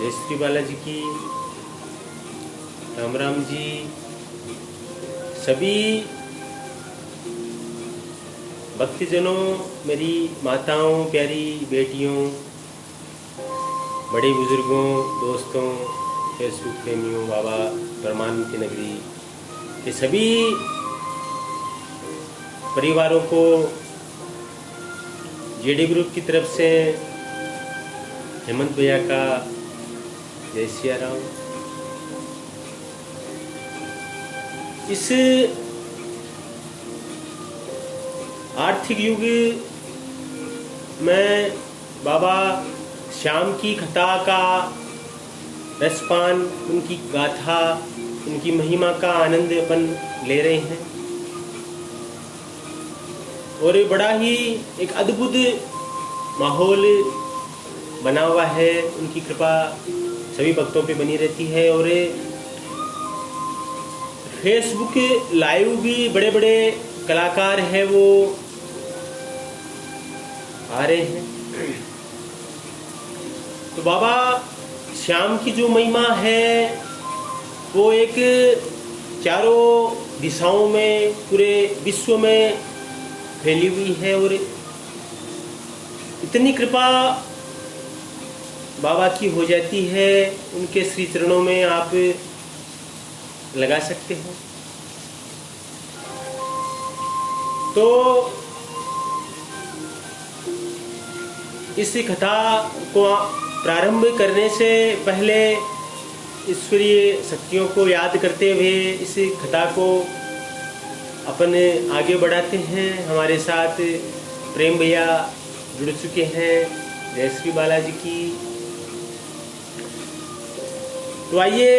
जय श्री बालाजी की, राम राम जी। सभी भक्तजनों, मेरी माताओं, प्यारी बेटियों, बड़े बुजुर्गों, दोस्तों, फेसबुक प्रेमियों, बाबा परमानंद की नगरी के सभी परिवारों को जेडी ग्रुप की तरफ से हेमंत भैया का जय सिया राम। इस आर्थिक युग में बाबा श्याम की कथा का रसपान, उनकी गाथा, उनकी महिमा का आनंद अपन ले रहे हैं और बड़ा ही एक अद्भुत माहौल बना हुआ है। उनकी कृपा सभी भक्तों पे बनी रहती है और फेसबुक लाइव भी बड़े बड़े कलाकार हैं वो आ रहे हैं। तो बाबा श्याम की जो महिमा है वो एक चारों दिशाओं में, पूरे विश्व में फैली हुई है और इतनी कृपा बाबा की हो जाती है, उनके श्री चरणों में आप लगा सकते हो। तो इस कथा को प्रारंभ करने से पहले ईश्वरीय शक्तियों को याद करते हुए इस कथा को अपन आगे बढ़ाते हैं। हमारे साथ प्रेम भैया जुड़ चुके हैं, जय श्री बालाजी की। तो आइए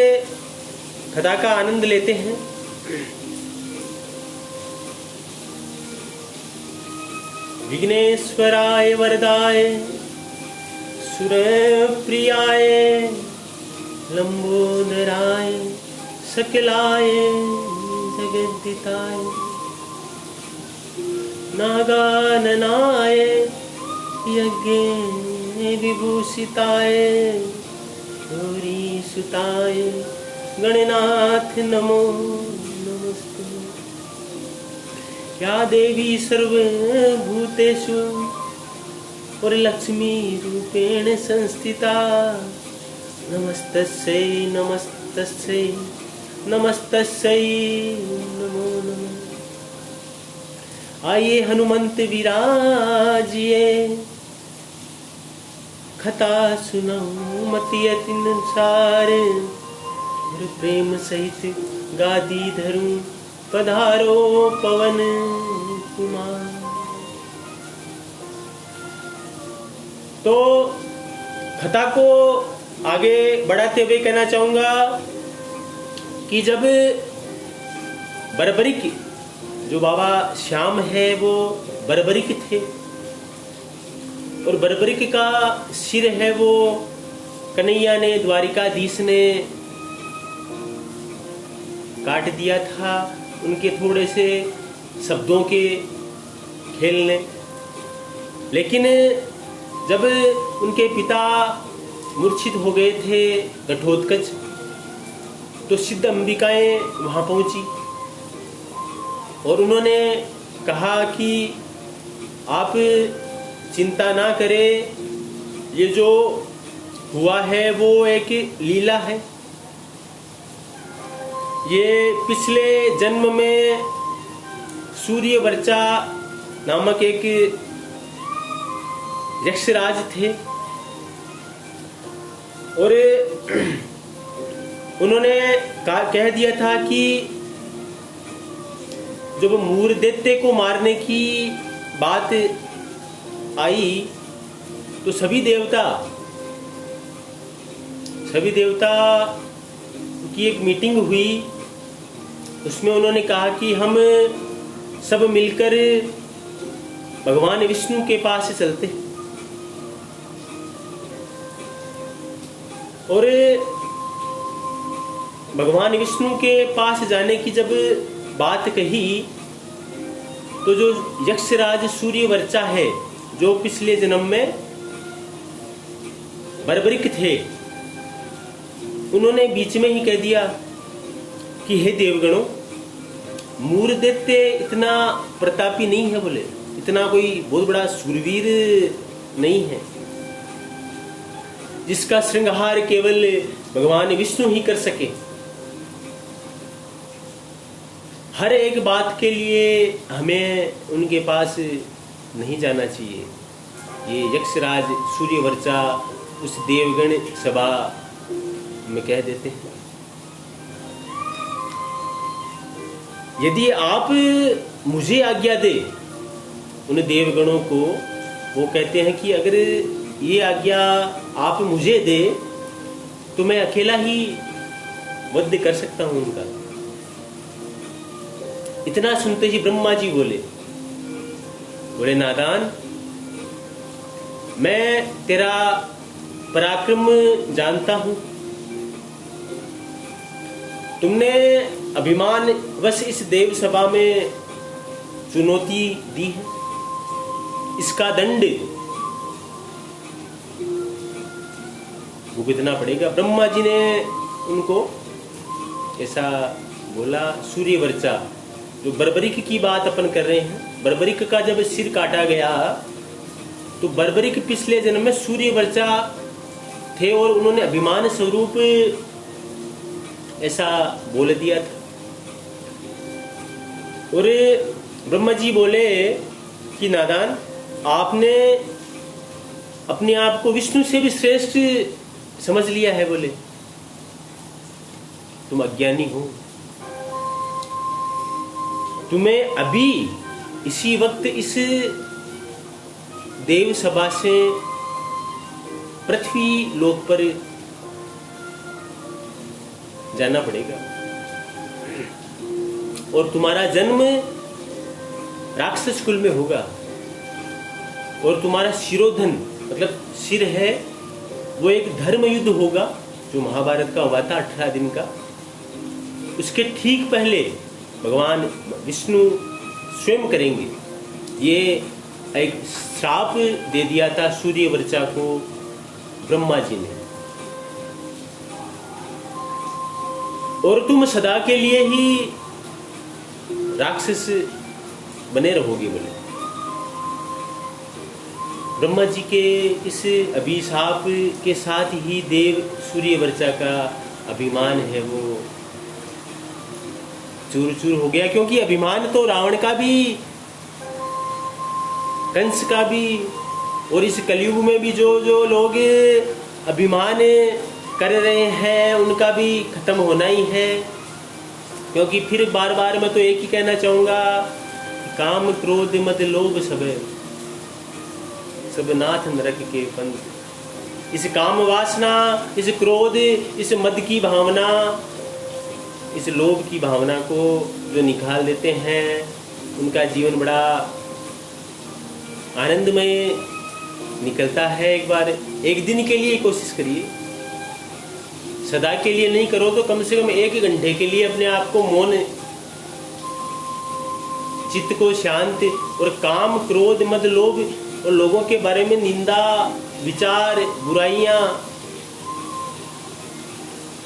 कथा का आनंद लेते हैं। विघ्नेश्वराय वरदाय सुरप्रियाय लंबोदराय सकलाय जगद्दिताय नागाननाय यज्ञ विभूषिताय गौरीसुताय गणनाथ नमो नमस्ते। या देवी सर्वभूतेषु और लक्ष्मी रूपेण संस्थिता नमस्तस्यै नमस्तस्यै नमस्तस्यै नमो नमः। आइए हनुमंत विराजिए, कथा सुनाऊं मति अति अनुसार और प्रेम सहित गादी धरूं पधारो पवन कुमार। तो कथा को आगे बढ़ाते हुए कहना चाहूंगा कि जब बर्बरिक जो बाबा श्याम है वो बर्बरिक थे और बर्बरिक का सिर है वो कन्हैया ने, द्वारिकाधीश ने काट दिया था उनके थोड़े से शब्दों के खेल ने। लेकिन जब उनके पिता मूर्छित हो गए थे घटोत्कच, तो सिद्ध अंबिकाएं वहां पहुंची और उन्होंने कहा कि आप चिंता ना करें, ये जो हुआ है वो एक लीला है। ये पिछले जन्म में सूर्यवर्चा नामक एक यक्षराज थे और उन्होंने कह दिया था कि जब मूर्दैत्य को मारने की बात आई तो सभी देवता की एक मीटिंग हुई। उसमें उन्होंने कहा कि हम सब मिलकर भगवान विष्णु के पास चलते और भगवान विष्णु के पास जाने की जब बात कही तो जो यक्षराज सूर्यवर्चा है, जो पिछले जन्म में बर्बरिक थे, उन्होंने बीच में ही कह दिया कि हे देवगणों, मूर दैत्य इतना प्रतापी नहीं है, बोले इतना कोई बहुत बड़ा शूरवीर नहीं है जिसका श्रृंगार केवल भगवान विष्णु ही कर सके। हर एक बात के लिए हमें उनके पास नहीं जाना चाहिए। ये यक्षराज सूर्यवर्चा उस देवगण सभा में कह देते हैं, यदि आप मुझे आज्ञा दे, उन देवगणों को वो कहते हैं कि अगर ये आज्ञा आप मुझे दे तो मैं अकेला ही वध कर सकता हूं उनका। इतना सुनते ही ब्रह्मा जी बोले नादान, मैं तेरा पराक्रम जानता हूं, तुमने अभिमान वश इस देव सभा में चुनौती दी है, इसका दंड भुगतना पड़ेगा। ब्रह्मा जी ने उनको ऐसा बोला। सूर्यवर्चा, जो बर्बरिक की बात अपन कर रहे हैं, बर्बरिक का जब सिर काटा गया तो बर्बरिक पिछले जन्म में सूर्यवर्चा थे और उन्होंने अभिमान स्वरूप ऐसा बोल दिया था। और ब्रह्मा जी बोले कि नादान, आपने अपने आप को विष्णु से भी श्रेष्ठ समझ लिया है, बोले तुम अज्ञानी हो। तुम्हें अभी इसी वक्त इस देव सभा से पृथ्वी लोक पर जाना पड़ेगा और तुम्हारा जन्म राक्षस कुल में होगा और तुम्हारा शिरोधन मतलब सिर है वो एक धर्म युद्ध होगा जो महाभारत का हुआ था 18 दिन का। उसके ठीक पहले भगवान विष्णु स्वयं करेंगे। ये एक श्राप दे दिया था सूर्यवर्चा को ब्रह्मा जी ने, और तुम सदा के लिए ही राक्षस बने रहोगे, बोले। ब्रह्मा जी के इस अभिशाप के साथ ही देव सूर्यवर्चा का अभिमान है वो चूर चूर हो गया, क्योंकि अभिमान तो रावण का भी, कंस का भी, और इस कलयुग में भी जो जो लोग अभिमान कर रहे हैं उनका भी खत्म होना ही है। क्योंकि फिर बार बार मैं तो एक ही कहना चाहूंगा, काम क्रोध मद लोभ सब नाथ नरक के पंथ। इस काम वासना, इस क्रोध, इस मद की भावना, इस लोभ की भावना को जो निकाल देते हैं उनका जीवन बड़ा आनंदमय निकलता है। एक दिन के लिए कोशिश करिए, सदा के लिए नहीं करो तो कम से कम 1 घंटे के लिए अपने आप को मौन, चित्त को शांत, और काम क्रोध मद लोभ और लोगों के बारे में निंदा विचार बुराइयां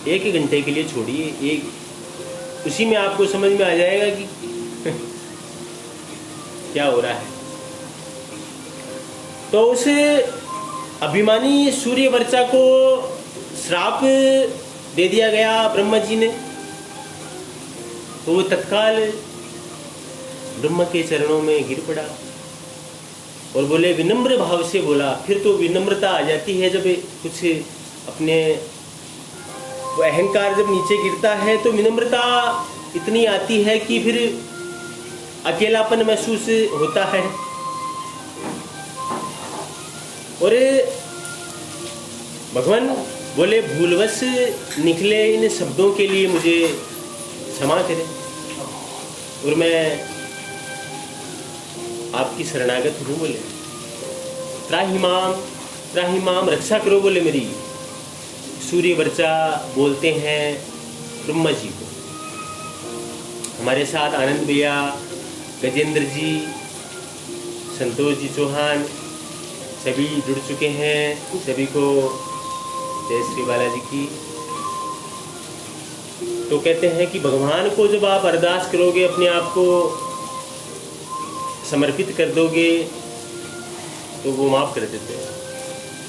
1 घंटे के लिए छोड़िए। उसी में आपको समझ में आ जाएगा कि क्या हो रहा है। तो उस अभिमानी सूर्यवर्चा को श्राप दे दिया गया ब्रह्मा जी ने, तो वो तत्काल ब्रह्मा के चरणों में गिर पड़ा और बोले, विनम्र भाव से बोला। फिर तो विनम्रता आ जाती है जब कुछ अपने वो अहंकार जब नीचे गिरता है तो विनम्रता इतनी आती है कि फिर अकेलापन महसूस होता है। और भगवान बोले, भूलवश निकले इन शब्दों के लिए मुझे क्षमा करें और मैं आपकी शरणागत हूँ, बोले। त्राहि माम, रक्षा करो, बोले मेरी। सूर्यवर्चा बोलते हैं ब्रह्मा जी को। हमारे साथ आनंद भैया, गजेंद्र जी, संतोष जी चौहान सभी जुड़ चुके हैं। सभी को जय श्री बालाजी की। तो कहते हैं कि भगवान को जब आप अरदास करोगे, अपने आप को समर्पित कर दोगे, तो वो माफ़ कर देते हैं।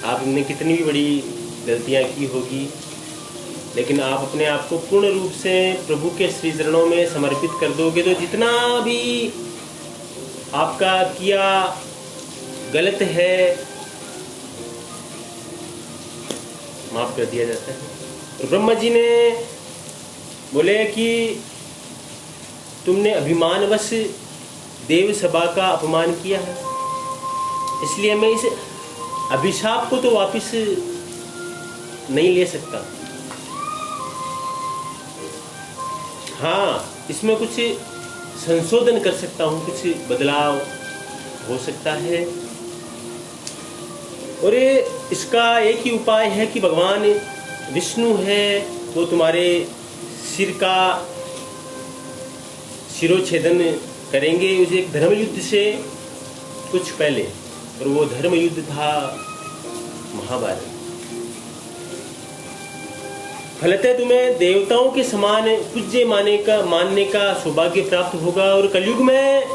आपने कितनी भी बड़ी गलतियाँ की होगी, लेकिन आप अपने आप को पूर्ण रूप से प्रभु के श्री चरणों में समर्पित कर दोगे, तो जितना भी आपका किया गलत है माफ़ कर दिया जाता है। और ब्रह्मा जी ने बोले कि तुमने अभिमानवश देव सभा का अपमान किया है, इसलिए मैं इस अभिशाप को तो वापस नहीं ले सकता। हाँ, इसमें कुछ संशोधन कर सकता हूँ, कुछ बदलाव हो सकता है। और इसका एक ही उपाय है कि भगवान विष्णु है, वो तुम्हारे सिर का शिरोच्छेदन करेंगे उस एक धर्म युद्ध से कुछ पहले। और वो धर्म युद्ध था महाभारत। फलतः तुम्हें देवताओं के समान पूज्य मानने का सौभाग्य प्राप्त होगा, और कलयुग में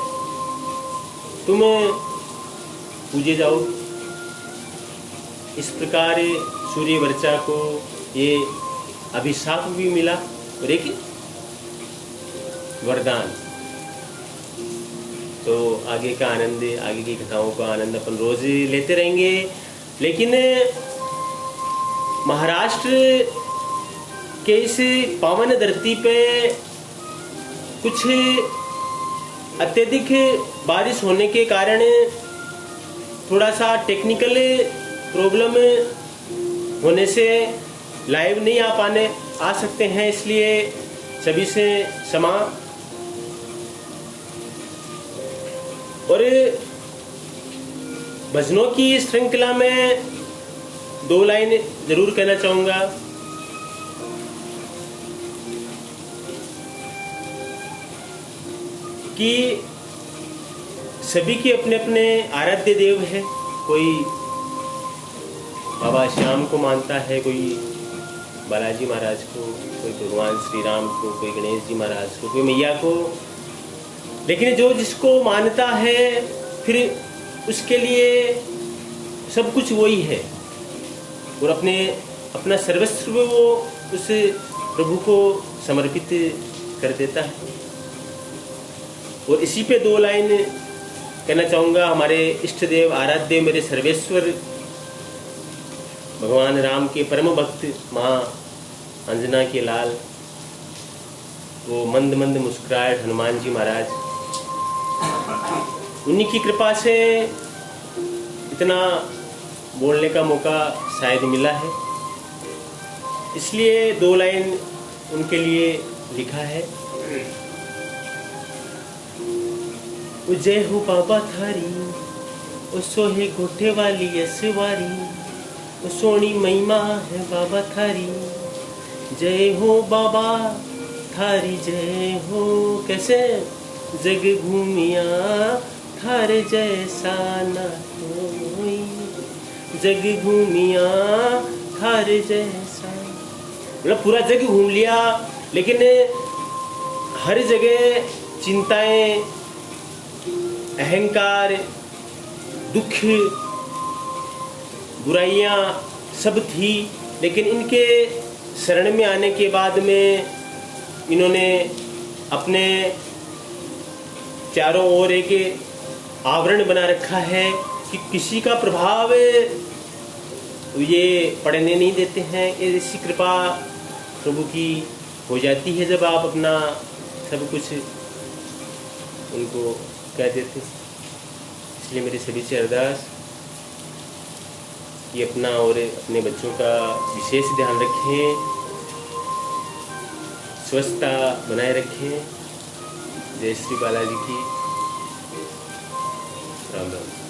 तुम पूजे जाओ। इस प्रकार सूर्य वर्चा को ये अभिशाप भी मिला और एक वरदान। तो आगे का आनंद, आगे की कथाओं का आनंद अपन रोज लेते रहेंगे। लेकिन महाराष्ट्र के इस पावन धरती पे कुछ अत्यधिक बारिश होने के कारण थोड़ा सा टेक्निकल प्रॉब्लम होने से लाइव नहीं आ सकते हैं, इसलिए सभी से क्षमा। और भजनों की श्रृंखला में 2 लाइन जरूर कहना चाहूँगा कि सभी के अपने अपने आराध्य देव हैं। कोई बाबा श्याम को मानता है, कोई बालाजी महाराज को, कोई भगवान श्री राम को, कोई गणेश जी महाराज को, कोई मैया को। लेकिन जो जिसको मानता है फिर उसके लिए सब कुछ वही है, और अपना सर्वस्व वो उस प्रभु को समर्पित कर देता है। और इसी पे 2 लाइन कहना चाहूँगा। हमारे इष्ट देव आराध्य मेरे सर्वेश्वर भगवान राम के परम भक्त माँ अंजना के लाल, वो मंद मंद मुस्कुराए हनुमान जी महाराज, उन्हीं की कृपा से इतना बोलने का मौका शायद मिला है, इसलिए 2 लाइन उनके लिए लिखा है। जय हो बाबा थारी, ओ सोहे गोठे वाली यसवारी, ओ सोनी महिमा है बाबा थारी। जय हो बाबा थारी जय हो। कैसे? जग घूमिया थारे जैसा ना कोई, जग घूमिया थारे जैसा। मतलब पूरा जग घूम लिया, लेकिन हर जगह चिंताएं, अहंकार, दुख, बुराइयां सब थी। लेकिन इनके शरण में आने के बाद में इन्होंने अपने चारों ओर एक आवरण बना रखा है कि किसी का प्रभाव ये पड़ने नहीं देते हैं। ऐसी कृपा प्रभु की हो जाती है जब आप अपना सब कुछ उनको कह देते। इसलिए मेरी सभी से अरदास कि अपना और अपने बच्चों का विशेष ध्यान रखें, स्वस्थता बनाए रखें। जय श्री बालाजी की। राम राम।